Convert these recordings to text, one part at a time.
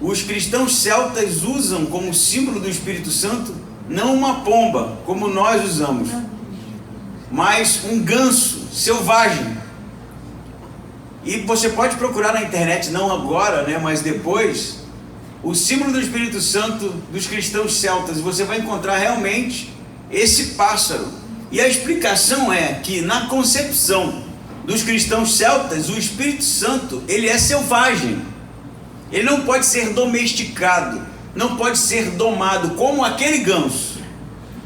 os cristãos celtas usam como símbolo do Espírito Santo não uma pomba, como nós usamos, mas um ganso selvagem. E você pode procurar na internet, não agora, né, mas depois, o símbolo do Espírito Santo dos cristãos celtas, e você vai encontrar realmente esse pássaro. E a explicação é que na concepção dos cristãos celtas, o Espírito Santo, ele é selvagem. Ele não pode ser domesticado, não pode ser domado como aquele ganso.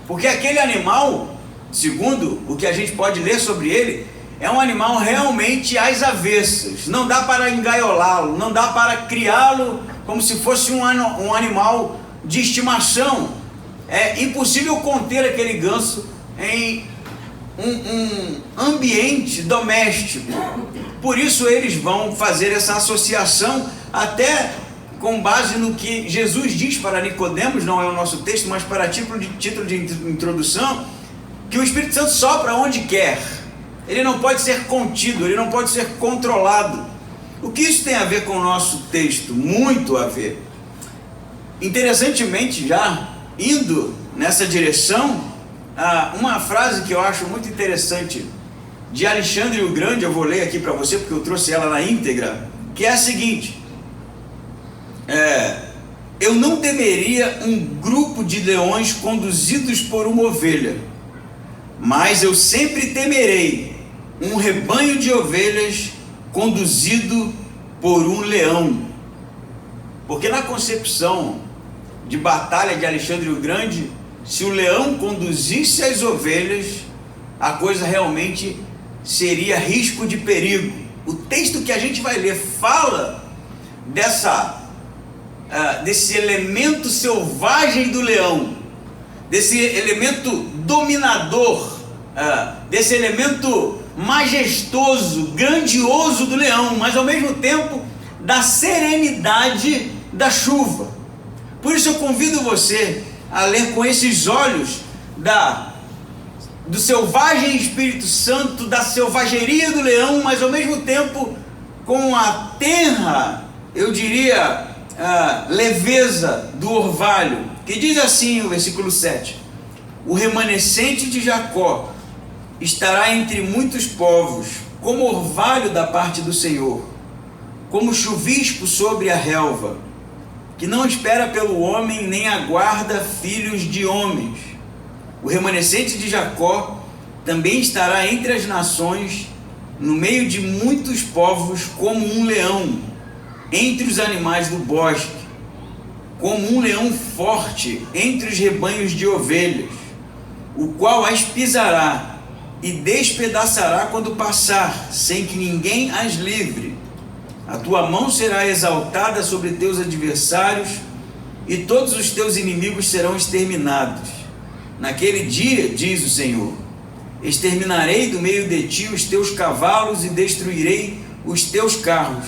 Porque aquele animal, segundo o que a gente pode ler sobre ele, é um animal realmente às avessas. Não dá para engaiolá-lo, não dá para criá-lo como se fosse um animal de estimação. É impossível conter aquele ganso em um ambiente doméstico. Por isso eles vão fazer essa associação, até com base no que Jesus diz para Nicodemos, não é o nosso texto, mas para título de introdução, que o Espírito Santo sopra onde quer. Ele não pode ser contido, ele não pode ser controlado. O que isso tem a ver com o nosso texto? Muito a ver. Interessantemente, já indo nessa direção, uma frase que eu acho muito interessante de Alexandre o Grande, eu vou ler aqui para você porque eu trouxe ela na íntegra, que é a seguinte: eu não temeria um grupo de leões conduzidos por uma ovelha, mas eu sempre temerei um rebanho de ovelhas conduzido por um leão. Porque na concepção de batalha de Alexandre o Grande, se o leão conduzisse as ovelhas, a coisa realmente seria risco de perigo. O texto que a gente vai ler fala desse elemento selvagem do leão, desse elemento dominador, desse elemento majestoso, grandioso do leão, mas ao mesmo tempo da serenidade da chuva. Por isso eu convido você a ler com esses olhos do selvagem Espírito Santo, da selvageria do leão, mas ao mesmo tempo com a tenra, eu diria, leveza do orvalho, que diz assim o versículo 7: o remanescente de Jacó estará entre muitos povos, como orvalho da parte do Senhor, como chuvisco sobre a relva, que não espera pelo homem, nem aguarda filhos de homens. O remanescente de Jacó também estará entre as nações, no meio de muitos povos, como um leão, entre os animais do bosque, como um leão forte entre os rebanhos de ovelhas, o qual as pisará e despedaçará quando passar, sem que ninguém as livre. A tua mão será exaltada sobre teus adversários, e todos os teus inimigos serão exterminados. Naquele dia, diz o Senhor, exterminarei do meio de ti os teus cavalos e destruirei os teus carros.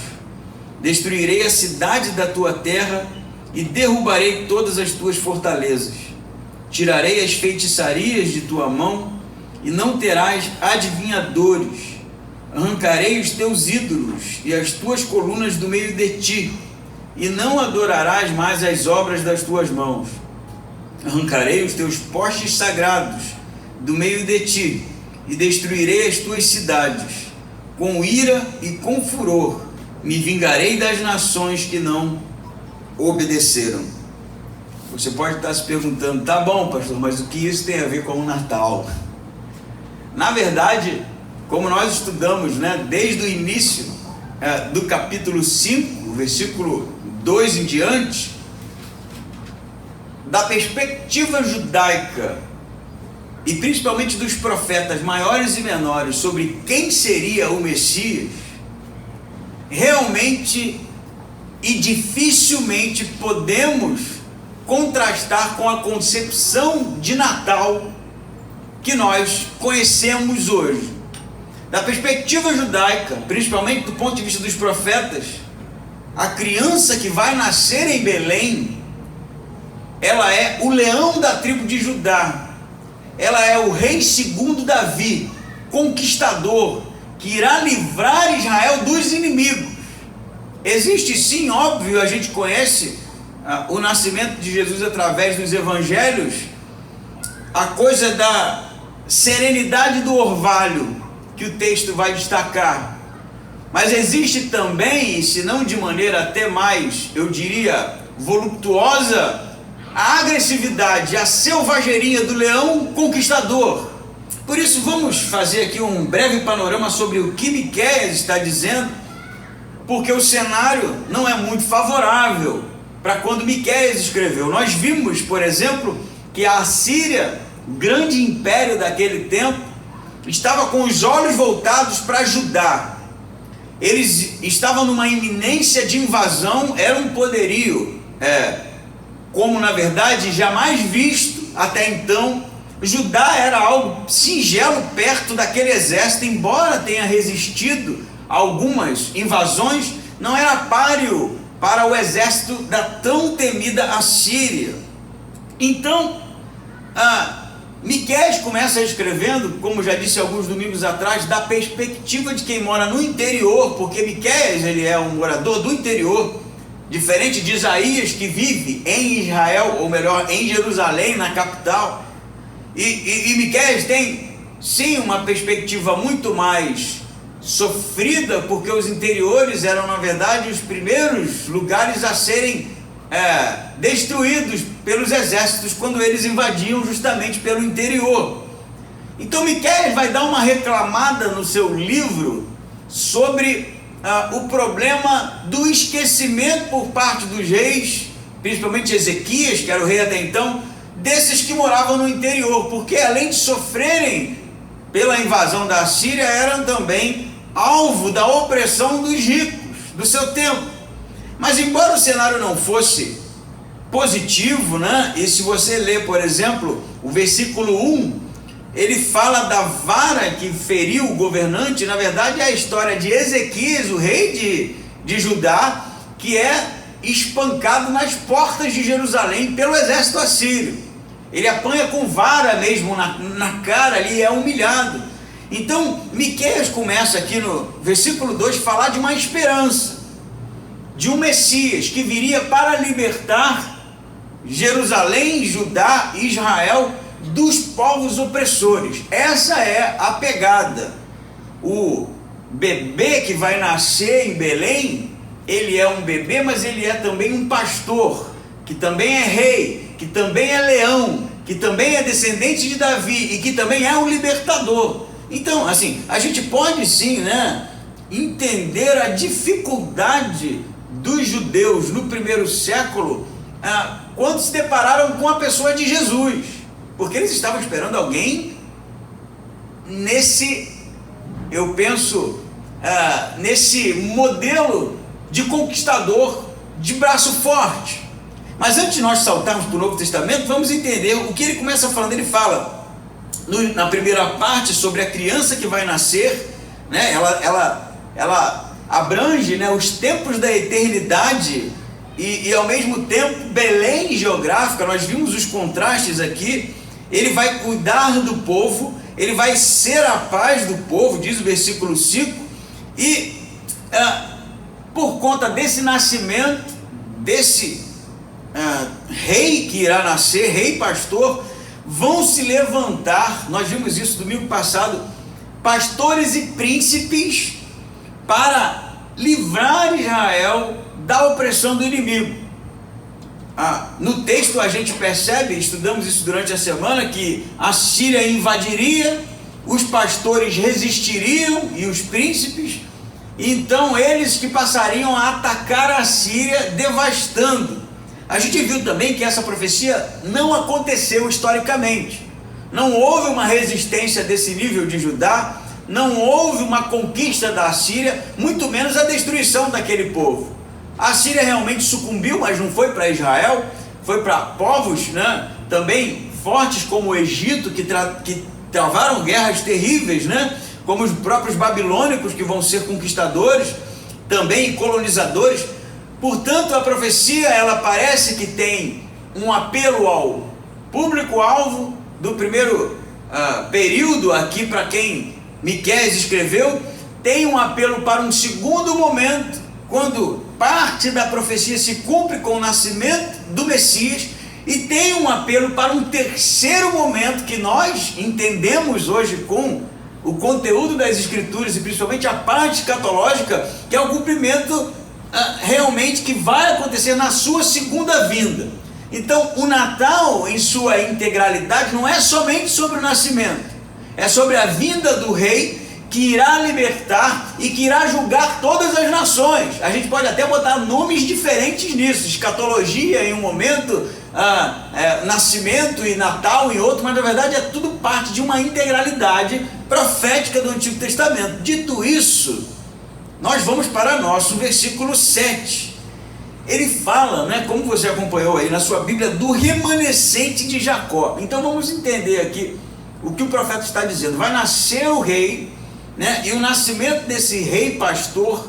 Destruirei a cidade da tua terra e derrubarei todas as tuas fortalezas. Tirarei as feitiçarias de tua mão e não terás adivinhadores. Arrancarei os teus ídolos e as tuas colunas do meio de ti, e não adorarás mais as obras das tuas mãos. Arrancarei os teus postes sagrados do meio de ti, e destruirei as tuas cidades. Com ira e com furor me vingarei das nações que não obedeceram. Você pode estar se perguntando: tá bom, pastor, mas o que isso tem a ver com o Natal? Na verdade, como nós estudamos, desde o início do capítulo 5, versículo 2 em diante, da perspectiva judaica, e principalmente dos profetas maiores e menores, sobre quem seria o Messias, realmente e dificilmente podemos contrastar com a concepção de Natal que nós conhecemos hoje. Da perspectiva judaica, principalmente do ponto de vista dos profetas, a criança que vai nascer em Belém, ela é o leão da tribo de Judá, ela é o rei segundo Davi, conquistador, que irá livrar Israel dos inimigos. existe sim, óbvio, a gente conhece o nascimento de Jesus através dos evangelhos, a coisa da serenidade do orvalho, que o texto vai destacar. Mas existe também, se não de maneira até mais, eu diria, voluptuosa, a agressividade, a selvageria do leão conquistador. Por isso vamos fazer aqui um breve panorama sobre o que Miqueias está dizendo, porque o cenário não é muito favorável para quando Miqueias escreveu. Nós vimos, por exemplo, que a Assíria, grande império daquele tempo, estava com os olhos voltados para Judá. Eles estavam numa iminência de invasão, era um poderio, como na verdade jamais visto até então. Judá era algo singelo perto daquele exército, embora tenha resistido a algumas invasões, não era páreo para o exército da tão temida Assíria. Então, Miqueias começa escrevendo, como já disse alguns domingos atrás, da perspectiva de quem mora no interior, porque Miqueias ele é um morador do interior, diferente de Isaías, que vive em Israel, ou melhor, em Jerusalém, na capital. E Miqueias tem sim uma perspectiva muito mais sofrida, porque os interiores eram na verdade os primeiros lugares a serem destruídos pelos exércitos quando eles invadiam justamente pelo interior. Então Miqueias vai dar uma reclamada no seu livro sobre o problema do esquecimento por parte dos reis, principalmente Ezequias, que era o rei até então, desses que moravam no interior, porque além de sofrerem pela invasão da Assíria, eram também alvo da opressão dos ricos do seu tempo. Mas embora o cenário não fosse positivo, né? E se você ler, por exemplo, o versículo 1, ele fala da vara que feriu o governante. Na verdade é a história de Ezequias, o rei de Judá, que é espancado nas portas de Jerusalém pelo exército assírio. Ele apanha com vara mesmo na cara ali, é humilhado. Então Miqueias começa aqui no versículo 2 a falar de uma esperança, de um Messias que viria para libertar Jerusalém, Judá e Israel dos povos opressores. Essa é a pegada. O bebê que vai nascer em Belém, ele é um bebê, mas ele é também um pastor, que também é rei, que também é leão, que também é descendente de Davi e que também é um libertador. Então, assim, a gente pode sim, né, entender a dificuldade dos judeus no primeiro século, quando se depararam com a pessoa de Jesus, porque eles estavam esperando alguém nesse, eu penso, nesse modelo de conquistador, de braço forte. Mas antes de nós saltarmos para o Novo Testamento, vamos entender o que ele começa falando. Ele fala na primeira parte sobre a criança que vai nascer, né? Ela abrange, né, os tempos da eternidade e ao mesmo tempo Belém geográfica. Nós vimos os contrastes aqui. Ele vai cuidar do povo, ele vai ser a paz do povo, diz o versículo 5, e por conta desse nascimento, desse rei que irá nascer, rei pastor, vão se levantar, nós vimos isso domingo passado, pastores e príncipes para livrar Israel da opressão do inimigo. No texto a gente percebe, estudamos isso durante a semana, que a Síria invadiria, os pastores resistiriam e os príncipes, então eles que passariam a atacar a Síria, devastando. A gente viu também que essa profecia não aconteceu historicamente. Não houve uma resistência desse nível de Judá, não houve uma conquista da Assíria, muito menos a destruição daquele povo. A Síria realmente sucumbiu, mas não foi para Israel, foi para povos, né, também fortes como o Egito, que travaram guerras terríveis, né, como os próprios babilônicos, que vão ser conquistadores, também colonizadores. Portanto, a profecia, ela parece que tem um apelo ao público-alvo do primeiro período aqui, para quem Miqueias escreveu, tem um apelo para um segundo momento, quando parte da profecia se cumpre com o nascimento do Messias, e tem um apelo para um terceiro momento que nós entendemos hoje com o conteúdo das Escrituras, e principalmente a parte escatológica, que é o cumprimento realmente que vai acontecer na sua segunda vinda. Então, o Natal em sua integralidade não é somente sobre o nascimento, é sobre a vinda do Rei, que irá libertar e que irá julgar todas as nações. A gente pode até botar nomes diferentes nisso, escatologia em um momento, nascimento e Natal em outro, mas na verdade é tudo parte de uma integralidade profética do Antigo Testamento. Dito isso, nós vamos para nosso versículo 7. Ele fala, né, como você acompanhou aí na sua Bíblia, do remanescente de Jacó. Então vamos entender aqui o que o profeta está dizendo. Vai nascer o rei, né, e o nascimento desse rei pastor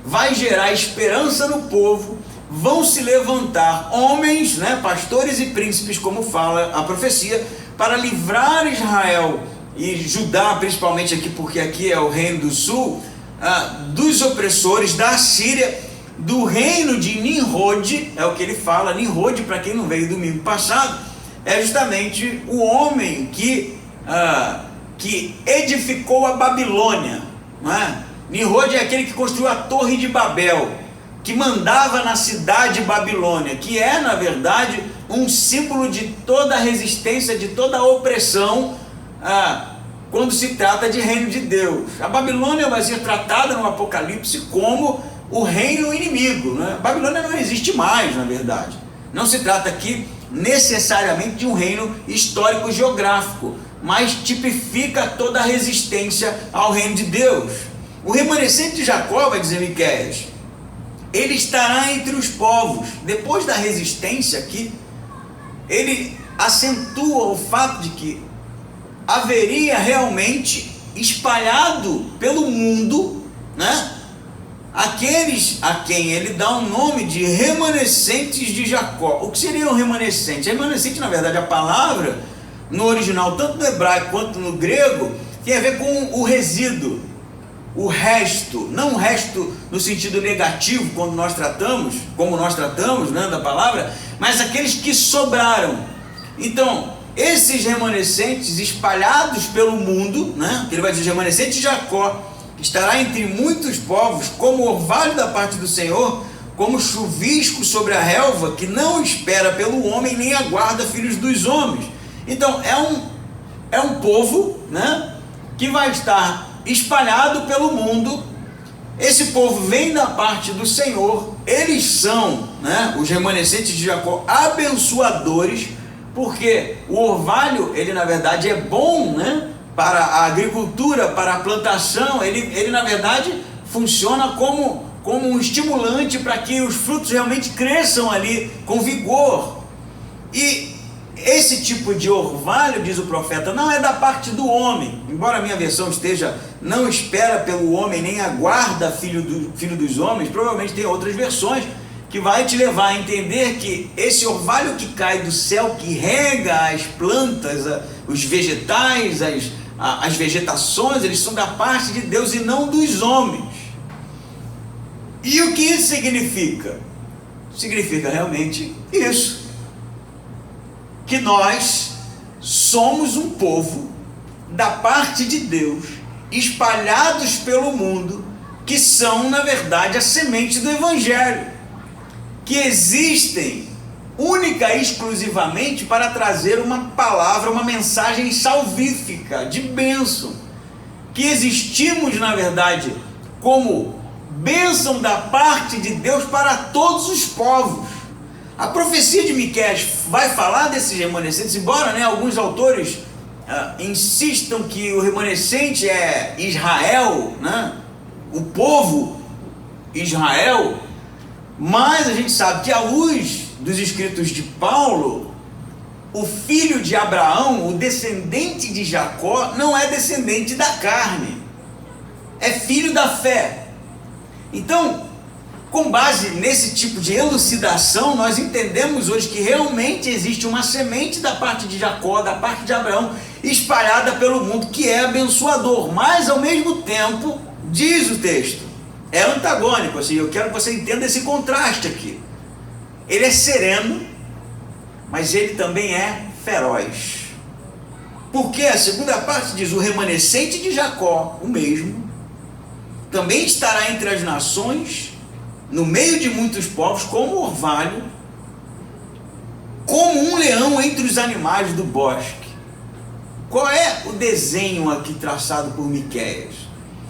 vai gerar esperança no povo. Vão se levantar homens, né, pastores e príncipes, como fala a profecia, para livrar Israel e Judá, principalmente aqui, porque aqui é o reino do sul, dos opressores da Síria, do reino de Nimrod. É o que ele fala. Nimrod, para quem não veio domingo passado, é justamente o homem que edificou a Babilônia, não é? Nimrod é aquele que construiu a Torre de Babel, que mandava na cidade Babilônia, que é, na verdade, um símbolo de toda a resistência, de toda a opressão, quando se trata de reino de Deus. A Babilônia vai ser tratada no Apocalipse como o reino inimigo, né? A Babilônia não existe mais, na verdade. Não se trata aqui necessariamente de um reino histórico geográfico, mas tipifica toda a resistência ao reino de Deus. O remanescente de Jacó, vai dizer Miqueias, ele estará entre os povos. Depois da resistência aqui, ele acentua o fato de que haveria realmente espalhado pelo mundo, né, aqueles a quem ele dá o nome de remanescentes de Jacó. O que seria um remanescente? Remanescente, na verdade, a palavra no original, tanto no hebraico quanto no grego, tem a ver com o resíduo, o resto. Não o resto no sentido negativo, como nós tratamos, né, da palavra, mas aqueles que sobraram. Então, esses remanescentes espalhados pelo mundo, né, ele vai dizer remanescente de Jacó, estará entre muitos povos, como orvalho da parte do Senhor, como chuvisco sobre a relva, que não espera pelo homem, nem aguarda filhos dos homens. Então, é um povo, né, que vai estar espalhado pelo mundo. Esse povo vem da parte do Senhor. Eles são, né, os remanescentes de Jacó, abençoadores, porque o orvalho, ele na verdade é bom, né, para a agricultura, para a plantação. Ele na verdade funciona como um estimulante para que os frutos realmente cresçam ali com vigor. E esse tipo de orvalho, diz o profeta, não é da parte do homem, embora a minha versão esteja não espera pelo homem, nem aguarda filho dos homens. Provavelmente tem outras versões que vai te levar a entender que esse orvalho que cai do céu, que rega as plantas, os vegetais, as vegetações, eles são da parte de Deus e não dos homens. E o que isso significa? Significa realmente isso, que nós somos um povo da parte de Deus, espalhados pelo mundo, que são na verdade a semente do Evangelho, que existem única e exclusivamente para trazer uma palavra, uma mensagem salvífica, de bênção, que existimos na verdade como bênção da parte de Deus para todos os povos. A profecia de Miqueias vai falar desses remanescentes, embora, né, alguns autores insistam que o remanescente é Israel, né, o povo Israel, mas a gente sabe que à luz dos escritos de Paulo, o filho de Abraão, o descendente de Jacó, não é descendente da carne, é filho da fé. Então, com base nesse tipo de elucidação, nós entendemos hoje que realmente existe uma semente da parte de Jacó, da parte de Abraão, espalhada pelo mundo, que é abençoador. Mas ao mesmo tempo, diz o texto, é antagônico, assim, eu quero que você entenda esse contraste aqui. Ele é sereno, mas ele também é feroz. Porque a segunda parte diz: o remanescente de Jacó, o mesmo, também estará entre as nações, no meio de muitos povos, como orvalho, como um leão entre os animais do bosque. Qual é o desenho aqui traçado por Miqueias?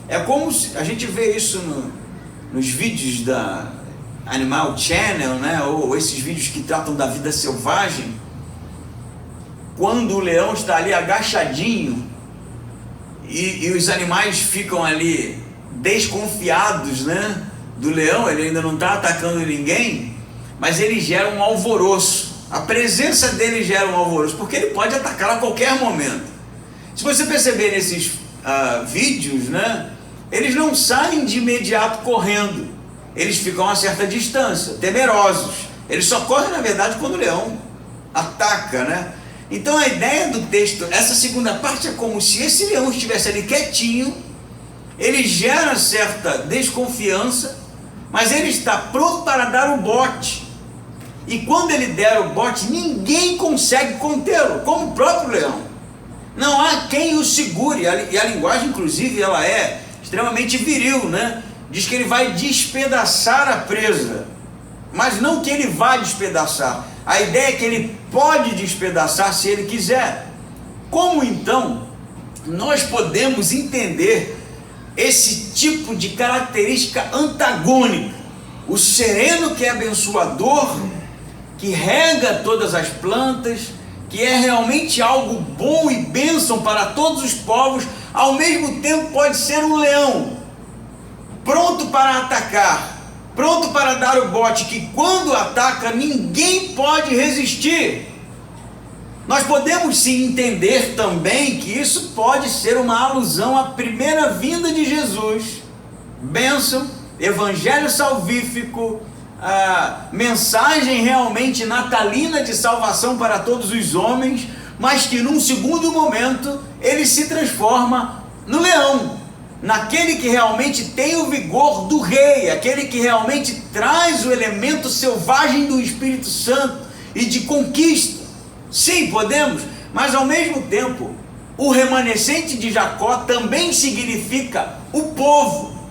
É como se, a gente vê isso nos vídeos da Animal Channel, né? Ou esses vídeos que tratam da vida selvagem, quando o leão está ali agachadinho e os animais ficam ali desconfiados, né, do leão. Ele ainda não está atacando ninguém, mas ele gera um alvoroço. A presença dele gera um alvoroço, porque ele pode atacar a qualquer momento. Se você perceber nesses vídeos, né, eles não saem de imediato correndo, eles ficam a certa distância, temerosos. Eles só correm, na verdade, quando o leão ataca, né? Então a ideia do texto, essa segunda parte, é como se esse leão estivesse ali quietinho. Ele gera certa desconfiança, mas ele está pronto para dar o bote. E quando ele der o bote, ninguém consegue contê-lo, como o próprio leão. Não há quem o segure. E a linguagem, inclusive, ela é extremamente viril, né? Diz que ele vai despedaçar a presa, mas não que ele vai despedaçar. A ideia é que ele pode despedaçar se ele quiser. Como então nós podemos entender esse tipo de característica antagônica? O sereno, que é abençoador, que rega todas as plantas, que é realmente algo bom e bênção para todos os povos, ao mesmo tempo pode ser um leão, pronto para atacar, pronto para dar o bote, que quando ataca ninguém pode resistir. Nós podemos sim entender também que isso pode ser uma alusão à primeira vinda de Jesus, bênção, evangelho salvífico, a mensagem realmente natalina de salvação para todos os homens, mas que num segundo momento ele se transforma no leão, naquele que realmente tem o vigor do rei, aquele que realmente traz o elemento selvagem do Espírito Santo e de conquista. Sim, podemos, mas ao mesmo tempo, o remanescente de Jacó também significa o povo,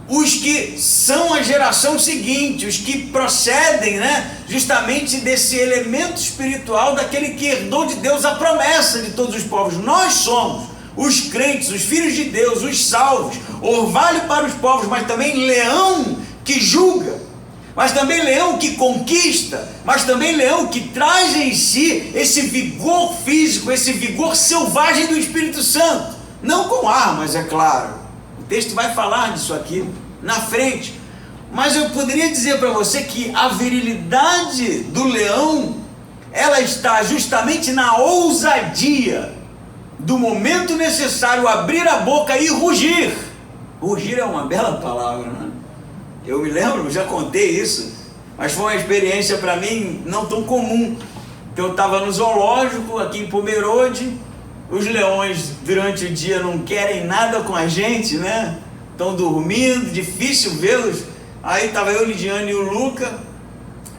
os que são a geração seguinte, os que procedem, né, justamente desse elemento espiritual, daquele que herdou de Deus a promessa de todos os povos. Nós somos os crentes, os filhos de Deus, os salvos, orvalho para os povos, mas também leão que julga, mas também leão que conquista, mas também leão que traz em si esse vigor físico, esse vigor selvagem do Espírito Santo, não com armas, é claro. O texto vai falar disso aqui na frente, mas eu poderia dizer para você que a virilidade do leão, ela está justamente na ousadia do momento necessário, abrir a boca e rugir. Rugir é uma bela palavra, né? Eu me lembro, já contei isso, mas foi uma experiência para mim não tão comum. Eu estava no zoológico aqui em Pomerode. Os leões durante o dia não querem nada com a gente, né? Estão dormindo, difícil vê-los. Aí estava eu, Lidiane e o Luca,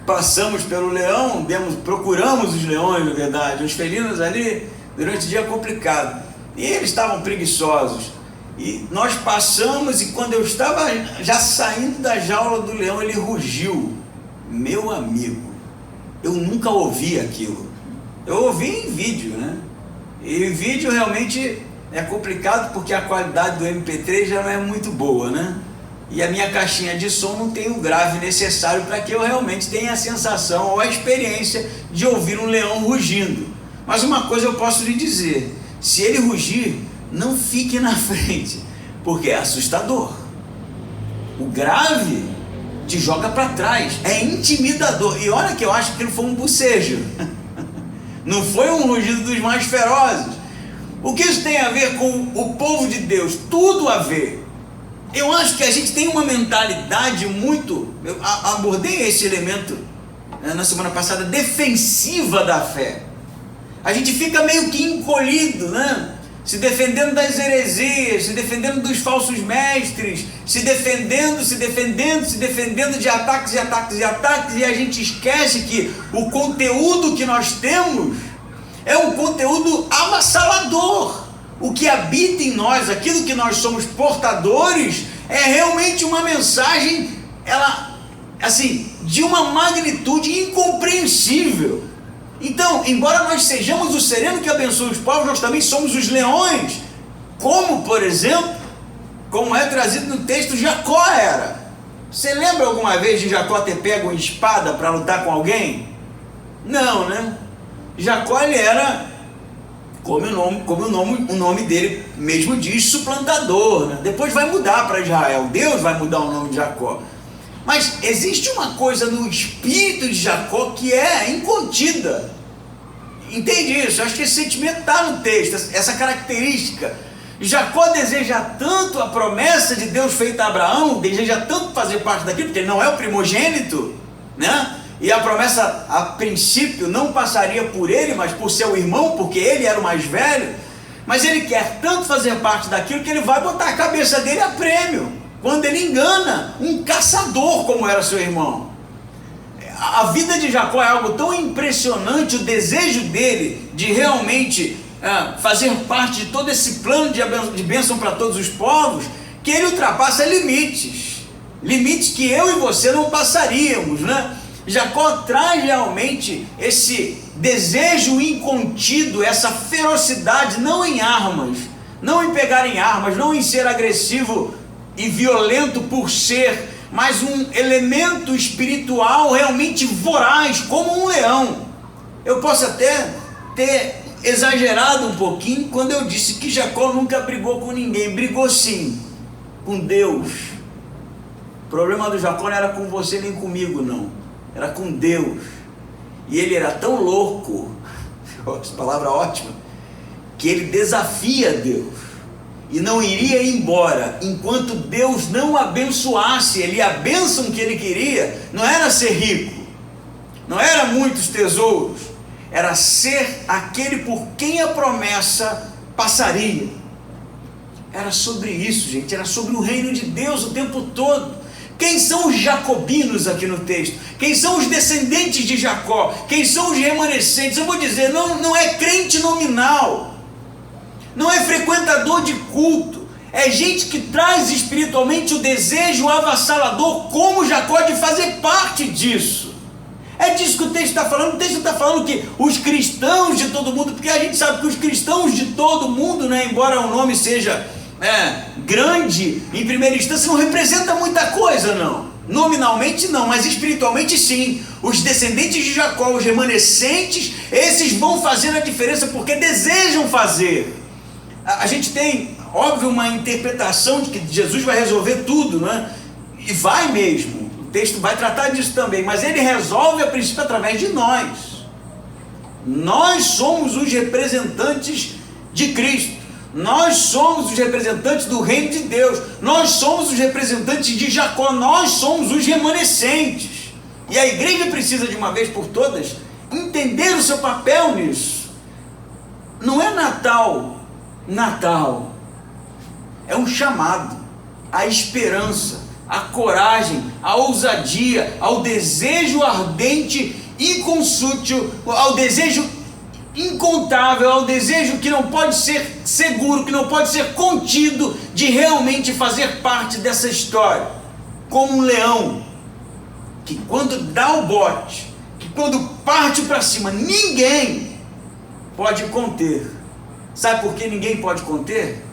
passamos pelo leão, procuramos os leões, na verdade, os felinos ali. Durante o dia é complicado, e eles estavam preguiçosos, e nós passamos, e quando eu estava já saindo da jaula do leão, ele rugiu. Meu amigo, eu nunca ouvi aquilo. Eu ouvi em vídeo, né? E o vídeo realmente é complicado, porque a qualidade do MP3 já não é muito boa, né? E a minha caixinha de som não tem o grave necessário para que eu realmente tenha a sensação ou a experiência de ouvir um leão rugindo. Mas uma coisa eu posso lhe dizer: se ele rugir, não fique na frente, porque é assustador. O grave te joga para trás, é intimidador. E olha que eu acho que aquilo foi um bocejo, não foi um rugido dos mais ferozes. O que isso tem a ver com o povo de Deus? Tudo a ver. Eu acho que a gente tem uma mentalidade muito... Eu abordei esse elemento na semana passada, defensiva da fé. A gente fica meio que encolhido, né? se defendendo das heresias, se defendendo dos falsos mestres, se defendendo de ataques e ataques e ataques, e a gente esquece que o conteúdo que nós temos é um conteúdo avassalador. O que habita em nós, aquilo que nós somos portadores, é realmente uma mensagem, ela, assim, de uma magnitude incompreensível. Então, embora nós sejamos o sereno que abençoa os povos, nós também somos os leões, como, por exemplo, como é trazido no texto, Jacó era. Você lembra alguma vez de Jacó ter pego uma espada para lutar com alguém? Não, né? Jacó, ele era, como o nome dele mesmo diz, suplantador, né? Depois vai mudar para Israel, Deus vai mudar o nome de Jacó. Mas existe uma coisa no espírito de Jacó que é incontida. Entende isso? Acho que esse sentimento está no texto, essa característica. Jacó deseja tanto a promessa de Deus feita a Abraão, deseja tanto fazer parte daquilo, porque ele não é o primogênito, né? E a promessa, a princípio, não passaria por ele, mas por seu irmão, porque ele era o mais velho. Mas ele quer tanto fazer parte daquilo que ele vai botar a cabeça dele a prêmio, quando ele engana um caçador como era seu irmão. A vida de Jacó é algo tão impressionante, o desejo dele de realmente fazer parte de todo esse plano de bênção para todos os povos, que ele ultrapassa limites que eu e você não passaríamos, né? Jacó traz realmente esse desejo incontido, essa ferocidade, não em armas, não em pegar em armas, não em ser agressivo e violento por ser, mas um elemento espiritual realmente voraz, como um leão. Eu posso até ter exagerado um pouquinho quando eu disse que Jacó nunca brigou com ninguém. Brigou sim, com Deus. O problema do Jacó não era com você nem comigo, não, era com Deus. E ele era tão louco, essa palavra ótima, que ele desafia Deus e não iria embora enquanto Deus não o abençoasse ele. A bênção que ele queria não era ser rico, não era muitos tesouros, era ser aquele por quem a promessa passaria. Era sobre isso, gente, era sobre o reino de Deus o tempo todo. Quem são os jacobinos aqui no texto? Quem são os descendentes de Jacó? Quem são os remanescentes? Eu vou dizer, não é crente nominal, não é frequentador de culto, é gente que traz espiritualmente o desejo avassalador, como Jacó, de fazer parte disso. É disso que o texto está falando. O texto está falando que os cristãos de todo mundo, porque a gente sabe que os cristãos de todo mundo, né, embora o nome seja grande, em primeira instância não representa muita coisa, não. Nominalmente não, mas espiritualmente sim. Os descendentes de Jacó, os remanescentes, esses vão fazer a diferença porque desejam fazer. A gente tem, óbvio, uma interpretação de que Jesus vai resolver tudo, né? E vai mesmo, o texto vai tratar disso também, mas ele resolve a princípio através de nós. Nós somos os representantes de Cristo. Nós somos os representantes do reino de Deus. Nós somos os representantes de Jacó. Nós somos os remanescentes. E a igreja precisa, de uma vez por todas, entender o seu papel nisso. Não é Natal é um chamado à esperança, à coragem, à ousadia, ao desejo ardente, inconsútil, ao desejo incontável, ao desejo que não pode ser seguro, que não pode ser contido, de realmente fazer parte dessa história, como um leão, que quando dá o bote, que quando parte para cima, ninguém pode conter. Sabe por que ninguém pode conter?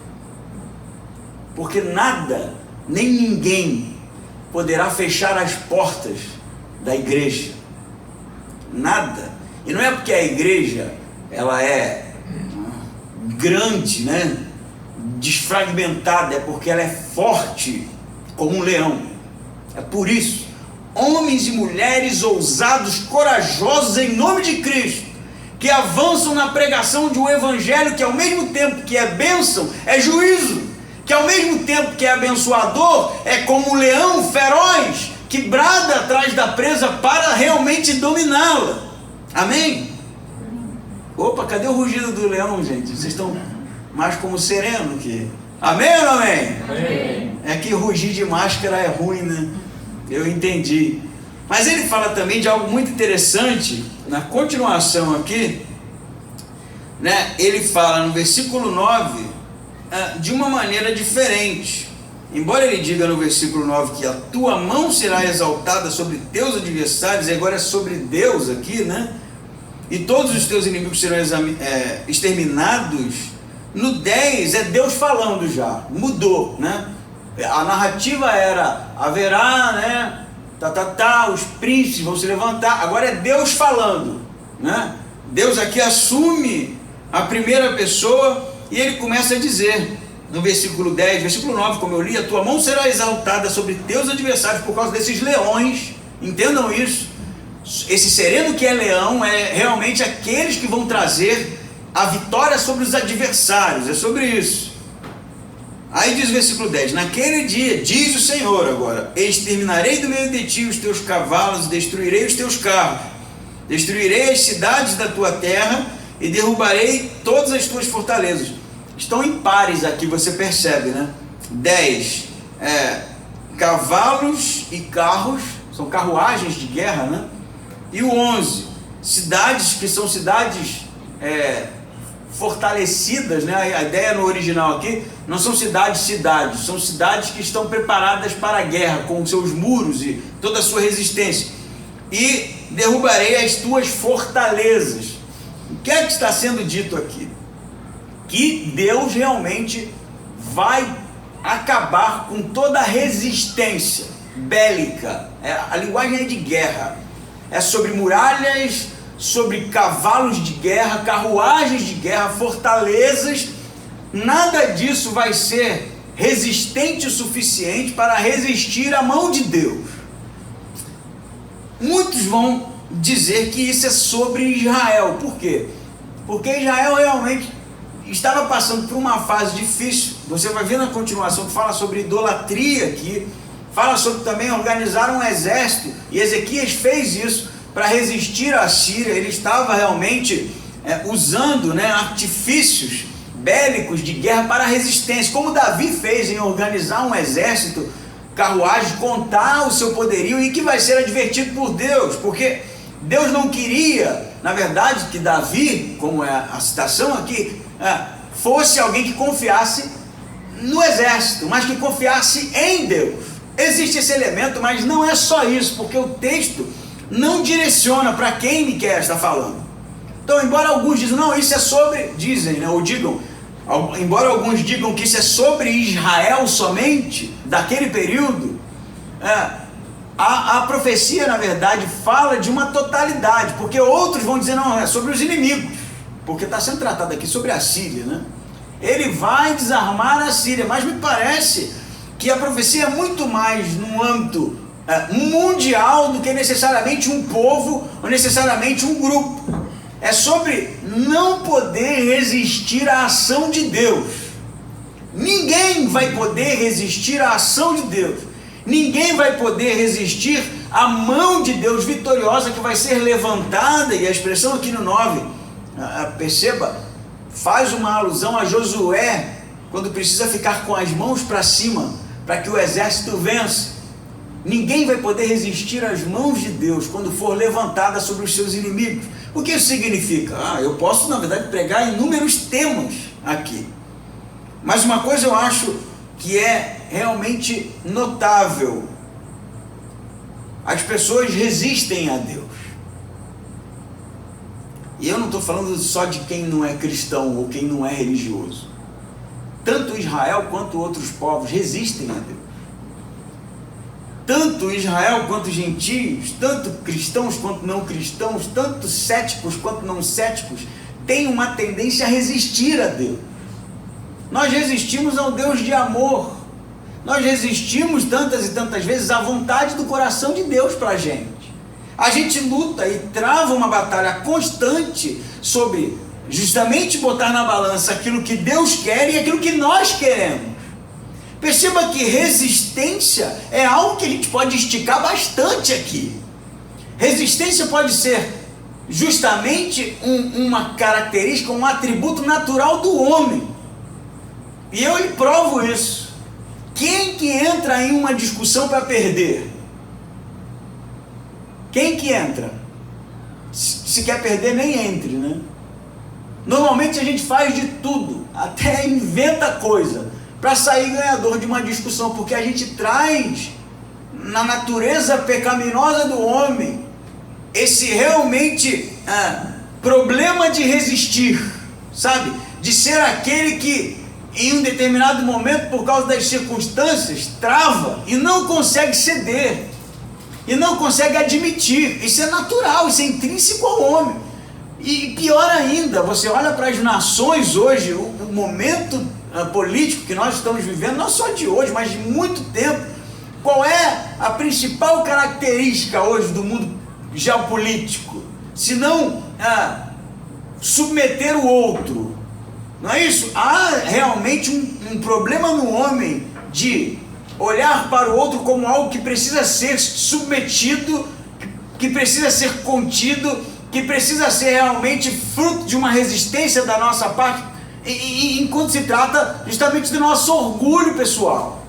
Porque nada, nem ninguém poderá fechar as portas da igreja. Nada. E não é porque a igreja ela é grande, né, desfragmentada, é porque ela é forte como um leão. É por isso, homens e mulheres ousados, corajosos em nome de Cristo, que avançam na pregação de um evangelho que ao mesmo tempo que é bênção, é juízo, que ao mesmo tempo que é abençoador, é como um leão feroz, que brada atrás da presa para realmente dominá-la. Amém? Opa, cadê o rugido do leão, gente? Vocês estão mas como sereno que... Amém ou não amém? Amém. É que rugir de máscara é ruim, né? Eu entendi. Mas ele fala também de algo muito interessante, na continuação aqui, né? Ele fala no versículo 9, de uma maneira diferente. Embora ele diga no versículo 9 que a tua mão será exaltada sobre teus adversários, e agora é sobre Deus aqui, né? E todos os teus inimigos serão exterminados. No 10 é Deus falando já, mudou, né? A narrativa era, haverá, né? Os príncipes vão se levantar. Agora é Deus falando, né? Deus aqui assume a primeira pessoa e ele começa a dizer, no versículo 10, versículo 9, como eu li, a tua mão será exaltada sobre teus adversários por causa desses leões. Entendam isso. Esse sereno que é leão é realmente aqueles que vão trazer a vitória sobre os adversários. É sobre isso. Aí diz o versículo 10, naquele dia, diz o Senhor agora, exterminarei do meio de ti os teus cavalos, destruirei os teus carros, destruirei as cidades da tua terra e derrubarei todas as tuas fortalezas. Estão em pares aqui, você percebe, né? 10, cavalos e carros, são carruagens de guerra, né? E o 11, cidades que são cidades fortalecidas, né? A ideia no original aqui, não são cidades, são cidades que estão preparadas para a guerra, com seus muros e toda a sua resistência. E derrubarei as tuas fortalezas. O que é que está sendo dito aqui? Que Deus realmente vai acabar com toda a resistência bélica. A linguagem é de guerra. É sobre muralhas, sobre cavalos de guerra, carruagens de guerra, fortalezas. Nada disso vai ser resistente o suficiente para resistir à mão de Deus. Muitos vão dizer que isso é sobre Israel. Por quê? Porque Israel realmente estava passando por uma fase difícil. Você vai ver na continuação que fala sobre idolatria aqui, fala sobre também organizar um exército, e Ezequias fez isso para resistir à Síria. Ele estava realmente usando, né, artifícios bélicos de guerra para a resistência, como Davi fez em organizar um exército, carruagem, contar o seu poderio, e que vai ser advertido por Deus, porque Deus não queria, na verdade, que Davi, como é a citação aqui, fosse alguém que confiasse no exército, mas que confiasse em Deus. Existe esse elemento, mas não é só isso, porque o texto não direciona para quem Miqueias está falando. Então, embora alguns dizem, não, isso é sobre, dizem, né, ou digam, embora alguns digam que isso é sobre Israel somente, daquele período, a profecia, na verdade, fala de uma totalidade, porque outros vão dizer, não, é sobre os inimigos, porque está sendo tratado aqui sobre a Síria, né? Ele vai desarmar a Síria, mas me parece que a profecia é muito mais no âmbito mundial do que necessariamente um povo ou necessariamente um grupo. É sobre não poder resistir à ação de Deus. Ninguém vai poder resistir à ação de Deus. Ninguém vai poder resistir à mão de Deus vitoriosa que vai ser levantada. E a expressão aqui no 9, perceba, faz uma alusão a Josué, quando precisa ficar com as mãos para cima, para que o exército vença. Ninguém vai poder resistir às mãos de Deus quando for levantada sobre os seus inimigos. O que isso significa? Eu posso, na verdade, pregar inúmeros temas aqui. Mas uma coisa eu acho que é realmente notável. As pessoas resistem a Deus. E eu não estou falando só de quem não é cristão ou quem não é religioso. Tanto Israel quanto outros povos resistem a Deus. Tanto Israel quanto gentios, tanto cristãos quanto não cristãos, tanto céticos quanto não céticos, têm uma tendência a resistir a Deus. Nós resistimos ao Deus de amor. Nós resistimos tantas e tantas vezes à vontade do coração de Deus para a gente. A gente luta e trava uma batalha constante sobre justamente botar na balança aquilo que Deus quer e aquilo que nós queremos. Perceba que resistência é algo que a gente pode esticar bastante aqui. Resistência pode ser justamente uma característica, um atributo natural do homem. E eu lhe provo isso. Quem que entra em uma discussão para perder? Quem que entra? Se quer perder, nem entre, né? Normalmente a gente faz de tudo, até inventa coisa, para sair ganhador de uma discussão, porque a gente traz na natureza pecaminosa do homem esse realmente problema de resistir, sabe? De ser aquele que em um determinado momento, por causa das circunstâncias, trava e não consegue ceder, e não consegue admitir. Isso é natural, isso é intrínseco ao homem. E pior ainda, você olha para as nações hoje, o momento político que nós estamos vivendo, não só de hoje, mas de muito tempo. Qual é a principal característica hoje do mundo geopolítico? Se não submeter o outro. Não é isso? Há realmente um problema no homem de olhar para o outro como algo que precisa ser submetido, que precisa ser contido, que precisa ser realmente fruto de uma resistência da nossa parte, enquanto se trata justamente do nosso orgulho pessoal.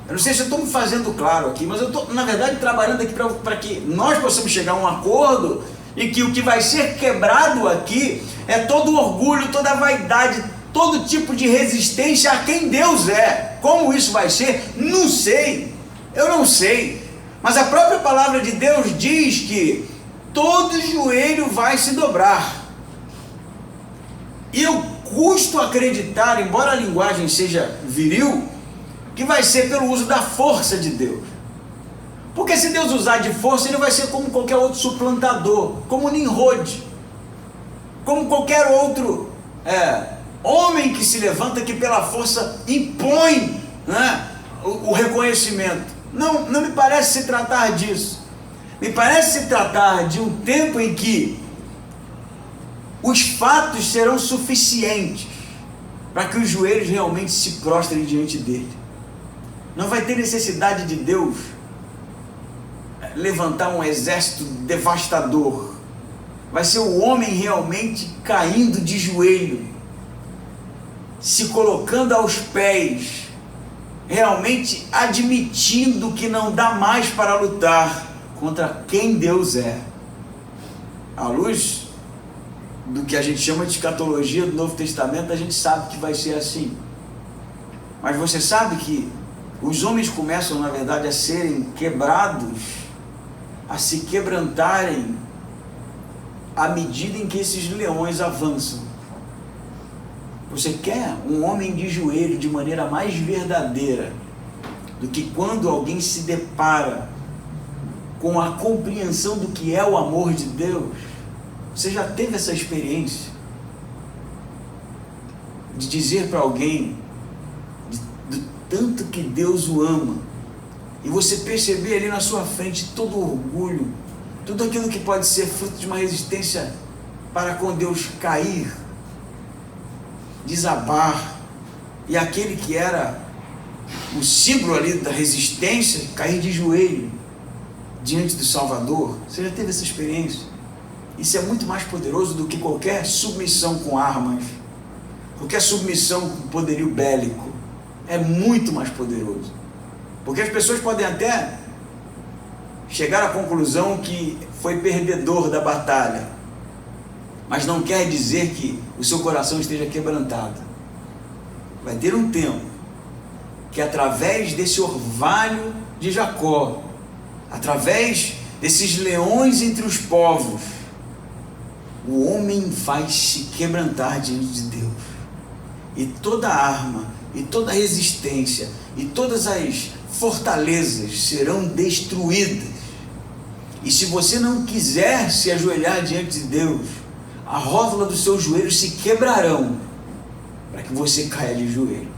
Eu não sei se eu estou me fazendo claro aqui, mas eu estou, na verdade, trabalhando aqui para que nós possamos chegar a um acordo e que o que vai ser quebrado aqui é todo o orgulho, toda a vaidade, todo tipo de resistência a quem Deus é. Como isso vai ser? Não sei, eu não sei, mas a própria palavra de Deus diz que todo joelho vai se dobrar. E eu custo acreditar, embora a linguagem seja viril, que vai ser pelo uso da força de Deus. Porque se Deus usar de força, ele vai ser como qualquer outro suplantador, como Nimrod, como qualquer outro homem que se levanta, que pela força impõe, né, o reconhecimento. Não me parece se tratar disso. Me parece se tratar de um tempo em que os fatos serão suficientes para que os joelhos realmente se prostrem diante dele. Não vai ter necessidade de Deus levantar um exército devastador. Vai ser o homem realmente caindo de joelho, se colocando aos pés, realmente admitindo que não dá mais para lutar contra quem Deus é. À luz do que a gente chama de escatologia do Novo Testamento, a gente sabe que vai ser assim. Mas você sabe que os homens começam, na verdade, a serem quebrados, a se quebrantarem à medida em que esses leões avançam. Você quer um homem de joelho de maneira mais verdadeira do que quando alguém se depara com a compreensão do que é o amor de Deus? Você já teve essa experiência de dizer para alguém do tanto que Deus o ama, e você perceber ali na sua frente todo o orgulho, tudo aquilo que pode ser fruto de uma resistência para com Deus cair, desabar, e aquele que era o símbolo ali da resistência cair de joelho diante do Salvador? Você já teve essa experiência? Isso é muito mais poderoso do que qualquer submissão com armas, qualquer submissão com poderio bélico. É muito mais poderoso, porque as pessoas podem até chegar à conclusão que foi perdedor da batalha, mas não quer dizer que o seu coração esteja quebrantado. Vai ter um tempo que, através desse orvalho de Jacó, através desses leões entre os povos, o homem vai se quebrantar diante de Deus, e toda arma, e toda resistência, e todas as fortalezas serão destruídas. E se você não quiser se ajoelhar diante de Deus, a rótula dos seus joelhos se quebrarão, para que você caia de joelho,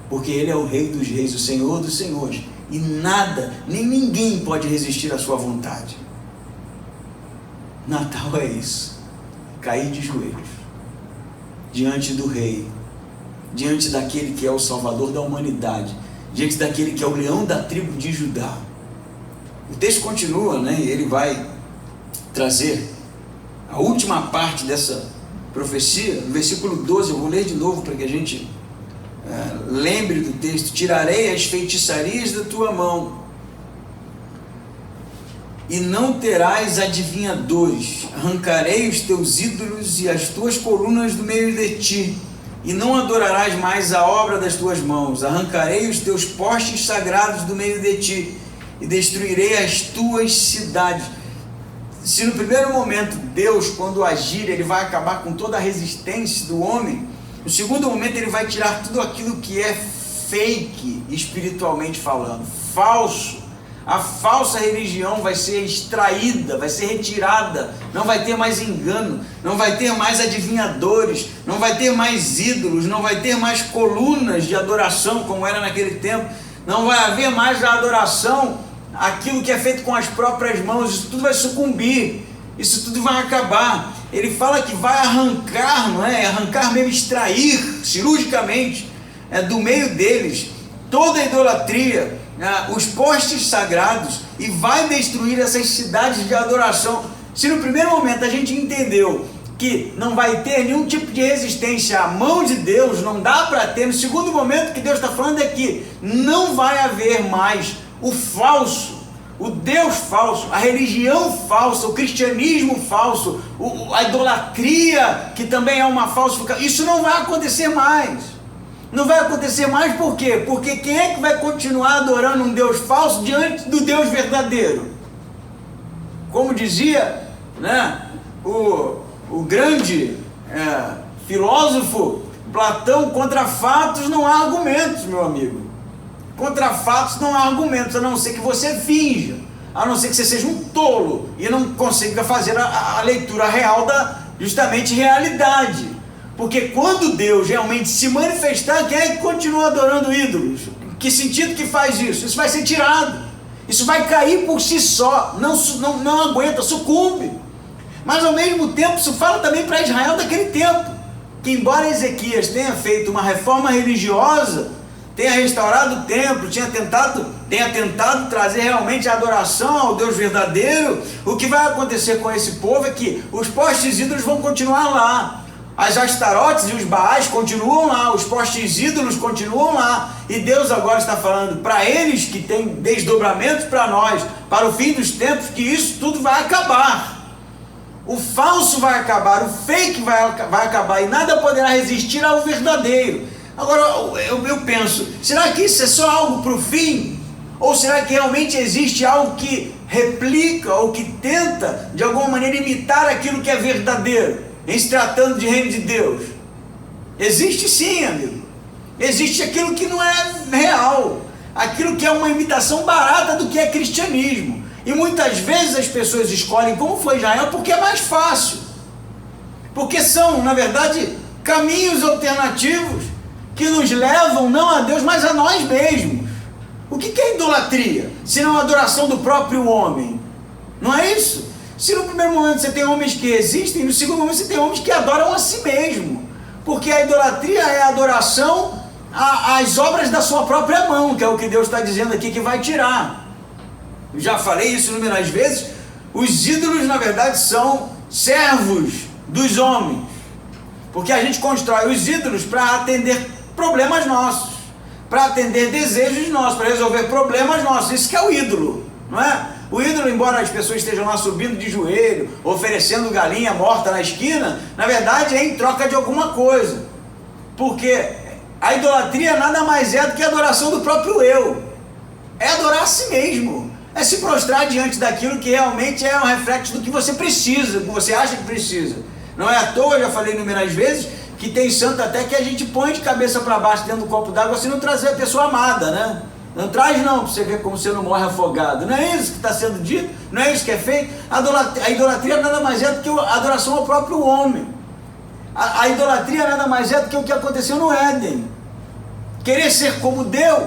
porque Ele é o Rei dos Reis, o Senhor dos Senhores, e nada, nem ninguém pode resistir à sua vontade. Natal é isso, cair de joelhos diante do Rei, diante daquele que é o Salvador da humanidade, diante daquele que é o leão da tribo de Judá. O texto continua, né? E ele vai trazer a última parte dessa profecia, no versículo 12, eu vou ler de novo para que a gente lembre do texto: tirarei as feitiçarias da tua mão, e não terás adivinhadores, arrancarei os teus ídolos e as tuas colunas do meio de ti, e não adorarás mais a obra das tuas mãos, arrancarei os teus postes sagrados do meio de ti, e destruirei as tuas cidades. Se no primeiro momento Deus, quando agir, ele vai acabar com toda a resistência do homem, no segundo momento ele vai tirar tudo aquilo que é fake, espiritualmente falando, falso. A falsa religião vai ser extraída, vai ser retirada, não vai ter mais engano, não vai ter mais adivinhadores, não vai ter mais ídolos, não vai ter mais colunas de adoração como era naquele tempo, não vai haver mais a adoração, aquilo que é feito com as próprias mãos. Isso tudo vai sucumbir, isso tudo vai acabar. Ele fala que vai arrancar, não é? Arrancar mesmo, extrair cirurgicamente do meio deles toda a idolatria, os postes sagrados, e vai destruir essas cidades de adoração. Se no primeiro momento a gente entendeu que não vai ter nenhum tipo de resistência à mão de Deus, não dá para ter, no segundo momento que Deus está falando é que não vai haver mais o falso, o Deus falso, a religião falsa, o cristianismo falso, a idolatria, que também é uma falsificação. Isso não vai acontecer mais. Não vai acontecer mais por quê? Porque quem é que vai continuar adorando um Deus falso diante do Deus verdadeiro? Como dizia, né, o grande filósofo Platão: contra fatos não há argumentos, meu amigo. Contra fatos não há argumentos, a não ser que você finja, a não ser que você seja um tolo e não consiga fazer a leitura real da justamente realidade. Porque quando Deus realmente se manifestar, quem é que continua adorando ídolos? Que sentido que faz isso? Isso vai ser tirado, isso vai cair por si só, não aguenta, sucumbe. Mas ao mesmo tempo isso fala também para Israel daquele tempo, que embora Ezequias tenha feito uma reforma religiosa, tenha restaurado o templo, tenha tentado trazer realmente a adoração ao Deus verdadeiro, o que vai acontecer com esse povo é que os postes ídolos vão continuar lá, as Astarotes e os Baais continuam lá, os postes ídolos continuam lá, e Deus agora está falando para eles, que tem desdobramentos para nós, para o fim dos tempos, que isso tudo vai acabar. O falso vai acabar, o fake vai acabar, e nada poderá resistir ao verdadeiro. Agora eu penso, será que isso é só algo para o fim? Ou será que realmente existe algo que replica ou que tenta de alguma maneira imitar aquilo que é verdadeiro, em se tratando de reino de Deus? Existe sim, amigo. Existe aquilo que não é real, aquilo que é uma imitação barata do que é cristianismo. E muitas vezes as pessoas escolhem, como foi Israel, porque é mais fácil, porque são, na verdade, caminhos alternativos que nos levam não a Deus, mas a nós mesmos. O que é idolatria? Se não a adoração do próprio homem? Não é isso? Se no primeiro momento você tem homens que existem, no segundo momento você tem homens que adoram a si mesmo, porque a idolatria é a adoração às obras da sua própria mão, que é o que Deus está dizendo aqui que vai tirar. Eu já falei isso inúmeras vezes. Os ídolos, na verdade, são servos dos homens, porque a gente constrói os ídolos para atender problemas nossos, para atender desejos nossos, para resolver problemas nossos. Isso que é o ídolo, não é? O ídolo, embora as pessoas estejam lá subindo de joelho, oferecendo galinha morta na esquina, na verdade é em troca de alguma coisa, porque a idolatria nada mais é do que a adoração do próprio eu, é adorar a si mesmo, é se prostrar diante daquilo que realmente é um reflexo do que você precisa, do que você acha que precisa. Não é à toa, eu já falei inúmeras vezes, que tem santo até que a gente põe de cabeça para baixo dentro do copo d'água, assim, não trazer a pessoa amada, né? Não traz não, para você ver como você não morre afogado. Não é isso que está sendo dito? Não é isso que é feito? A idolatria nada mais é do que a adoração ao próprio homem. A idolatria nada mais é do que o que aconteceu no Éden. Querer ser como Deus.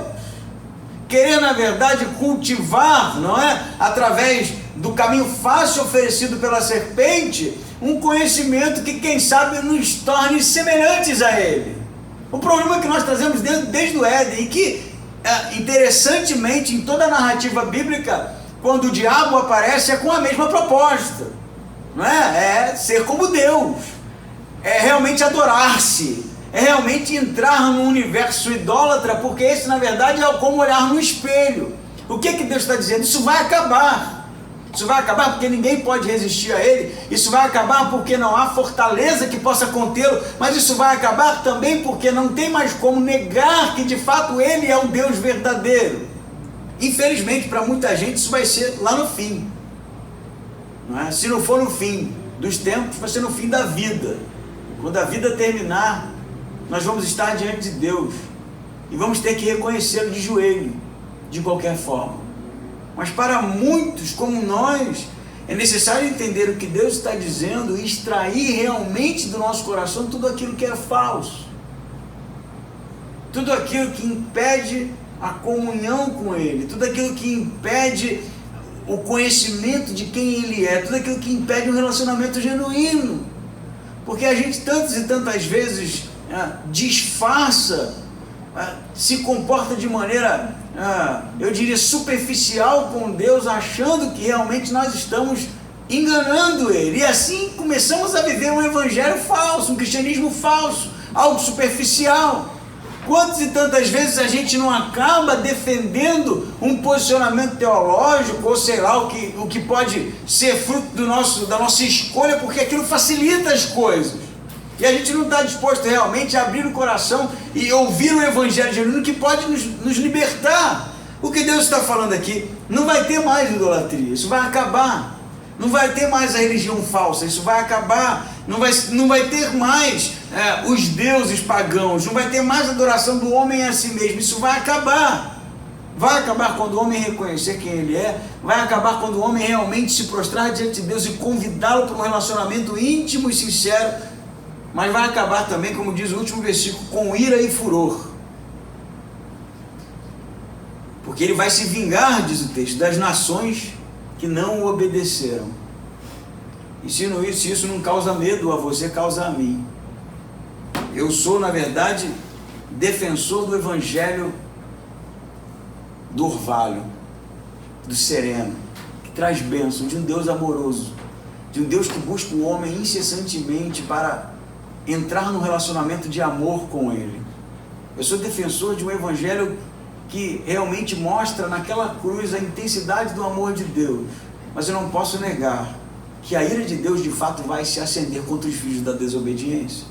Querer, na verdade, cultivar, não é? Através do caminho fácil oferecido pela serpente, um conhecimento que, quem sabe, nos torne semelhantes a ele. O problema é que nós trazemos desde o Éden, e que, interessantemente, em toda a narrativa bíblica, quando o diabo aparece, é com a mesma proposta, não é? É ser como Deus, é realmente adorar-se, é realmente entrar no universo idólatra, porque esse na verdade é como olhar no espelho. O que Deus está dizendo? Isso vai acabar. Isso vai acabar porque ninguém pode resistir a ele. Isso vai acabar porque não há fortaleza que possa contê-lo. Mas isso vai acabar também porque não tem mais como negar que de fato ele é o Deus verdadeiro. Infelizmente para muita gente isso vai ser lá no fim, não é? Se não for no fim dos tempos, vai ser no fim da vida. Quando a vida terminar, nós vamos estar diante de Deus e vamos ter que reconhecê-lo de joelho, de qualquer forma. Mas para muitos como nós, é necessário entender o que Deus está dizendo e extrair realmente do nosso coração tudo aquilo que é falso, tudo aquilo que impede a comunhão com Ele, tudo aquilo que impede o conhecimento de quem Ele é, tudo aquilo que impede um relacionamento genuíno, porque a gente tantas e tantas vezes disfarça, se comporta de maneira, eu diria, superficial com Deus, achando que realmente nós estamos enganando Ele, e assim começamos a viver um evangelho falso, um cristianismo falso, algo superficial. Quantas e tantas vezes a gente não acaba defendendo um posicionamento teológico, ou sei lá, o que pode ser fruto da nossa escolha, porque aquilo facilita as coisas. E a gente não está disposto realmente a abrir o coração e ouvir o evangelho genuíno que pode nos libertar. O que Deus está falando aqui, não vai ter mais idolatria, isso vai acabar. Não vai ter mais a religião falsa, isso vai acabar. Não vai ter mais os deuses pagãos, não vai ter mais adoração do homem a si mesmo, isso vai acabar. Vai acabar quando o homem reconhecer quem ele é, vai acabar quando o homem realmente se prostrar diante de Deus e convidá-lo para um relacionamento íntimo e sincero, mas vai acabar também, como diz o último versículo, com ira e furor. Porque ele vai se vingar, diz o texto, das nações que não o obedeceram. E se isso não causa medo a você, causa a mim. Eu sou, na verdade, defensor do evangelho do orvalho, do sereno, que traz bênção, de um Deus amoroso, de um Deus que busca o homem incessantemente para entrar num relacionamento de amor com Ele. Eu sou defensor de um evangelho que realmente mostra naquela cruz a intensidade do amor de Deus, mas eu não posso negar que a ira de Deus de fato vai se acender contra os filhos da desobediência.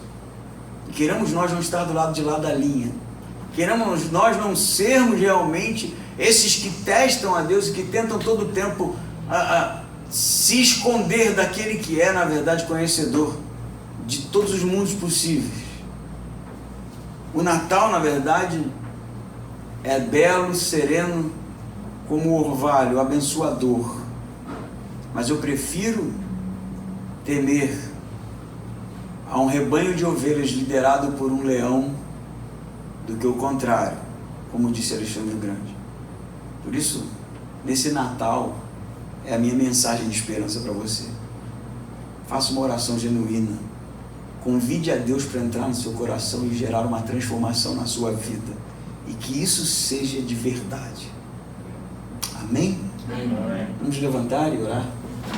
E queremos nós não estar do lado de lá da linha, queremos nós não sermos realmente esses que testam a Deus e que tentam todo o tempo se esconder daquele que é na verdade conhecedor de todos os mundos possíveis. O Natal, na verdade, é belo, sereno, como o orvalho, abençoador. Mas eu prefiro temer a um rebanho de ovelhas liderado por um leão do que o contrário, como disse Alexandre o Grande. Por isso, nesse Natal, é a minha mensagem de esperança para você. Faça uma oração genuína. Convide a Deus para entrar no seu coração e gerar uma transformação na sua vida. E que isso seja de verdade. Amém? Amém. Vamos levantar e orar.